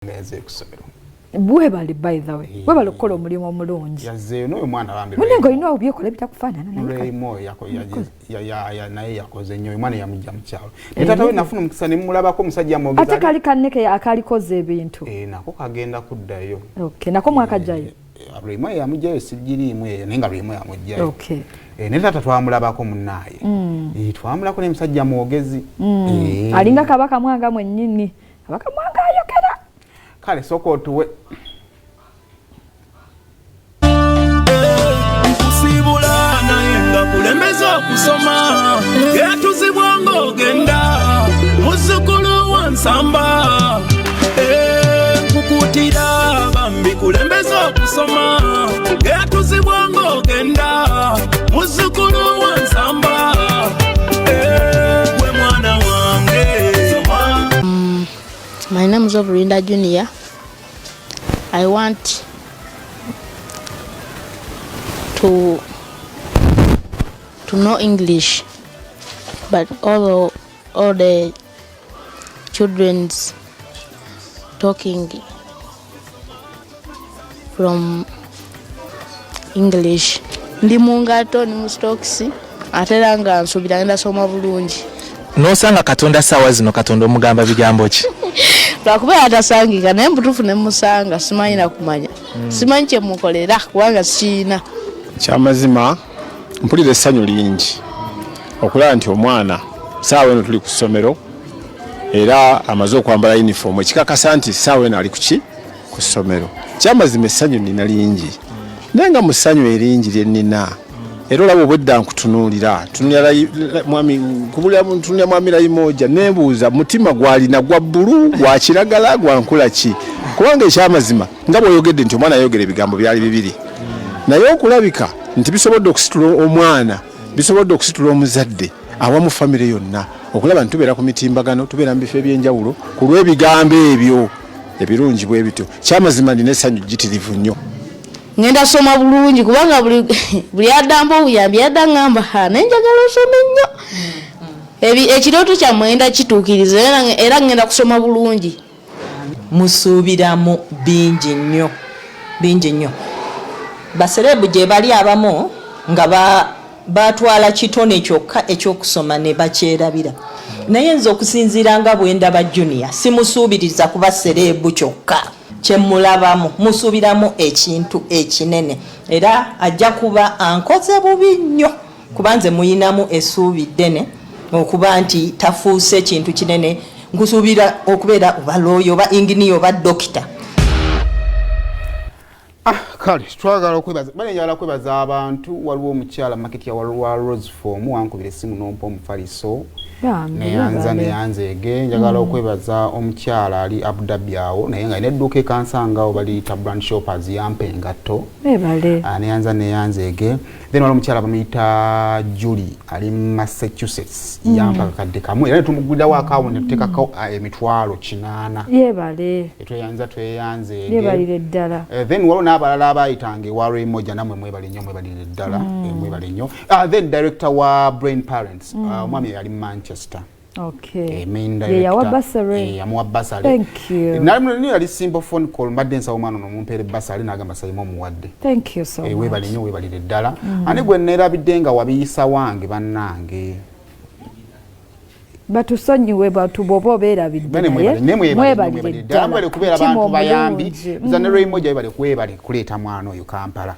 Ngeze kusomero. Buwe bali by the way. Buwe bali kukola omulimu omulungi. Yazze no mwana bambi. Munengo ino obyekola bitakufaanana naye. Remo yako ya naye yakoze nnyo mwana yamujja mu kyalo. Tata we nafuna mukisa ne mulabako musajja mogeza. Ate kali kanneke akalikoze ebintu. Nako kagenda kuddayo. Okay, nako mwakajjayo. Remo yamujjayo sijiri imwe nenga Remo yamujjayo. Okay. Ne tata twamulabako munnaye. Twamulako ne musajja mwogezi. Alinga Kabaka Mwanga mwennyini. Kabaka Mwanga ayogera. Kale soko tuwe. Kusibula nayenga kulembeza kusoma. Yatuzibwango genda. Muzukulu wansamba. Kukutira bambi kulembeza kusoma. Yatuzibwango genda. Muzukulu wansamba. We mwana wange. My name is Rinda Junior. I want to know English, but all the children's talking from English. Ndi mungato ni mustoksi atera nga nsubira ngenda soma bulungi. Nosanga Katonda sawa zino Katonda omugamba bigambo ki? Lwakuba atasangika naye mbutufu ne musanga simanyi na kumanya. Simanyi kye mukolera kubanga siina. Kyamazima mpulira essanyu lingi okulaba nti omwana saawa eno tuli ku ssomero era amaze okwambala uniform ekikakasa nti saawa eno ali ku ssomero. Kyamazima essanyu nina lingi naye nga mu ssanyu eringi lye nnina era olaba obwedda nkutunuulira tunulira mwami Layimoja nebuuza mutima gwalina gwa bbulu gwa kiragala gwa nkula ki kubanga ekyamazima nga bw'oyogedde nti omwana yayogera ebigambo byali bibiri naye okulabika nti bisobodde okusitula omwana bisobodde okusitula omuzadde awamu famire yonna okulaba nti tubeera ku mitimbagano tubeera mu bifo ebyenjawulo ku lw'ebigambo ebyo ebirungi bwe bityo. Kyamazima nina essanyu jjitirivu nnyo. Ngenda soma bulungi kubanga buli adamba obuyambi adangamba nenjagala osome nnyo. Ekirooto kyammwe ngenda kituukiriza era ngenda kusoma bulungi. Musuubiramu bingi nnyo. Baserebu gye bali abamu nga batwala kitone kyokka ekyokusoma ne bakyerabira. Naye nze okusinziira nga bwe ndaba Junior simusuubiriza kuba serebu kyokka. Kyemulabamu musuubiramu ekintu ekinene era ajja kuba ankoze bubi nnyo kuba nze muyinamu essuubi ddene okuba nti tafuuse ekintu kinene. Nkusuubira okubeera oba looyo oba inginiya oba dokita. Kale twagala okwebaza bane njagala kwebaza abantu waliwo omukyala market ya wa Rose Form wankubira essimu n'ompa omufaliso neyanza ege njagala okwebaza omukyala ali Abu Dhabi awo naye nga nedduka ekansangawo baliyita brand shoppers yampa engatto neyanza ege. Then waliwo omukyala bamuyita Julie ali Massachusetts yampa kakadde kamu era netumugulirawo akaawo netuteekako emitwalo 8 tweyanza ege. Then waliwo n'abalala abayitanga ewa Layimoja namwe mwebalennyo nnyo. Then director wa Brain Parents omwami yali Manchester. Okay. Main director. Yawa basare. Yamuwa basare. Thank you. Nali yali simple phone call mbadde nsawo mwana nomumpere basare nagamba sayimo muwadde. Thank you so much. Webalennyo webalire ddala. Ane gwe nerabidde nga wabiyisa wange bannange. Batusonyiwe batubobo beerabidde naye mwebalire ddala kubeera abantu bayambi. Zanero Layimoja webale kuleeta mwana oyo Kampala.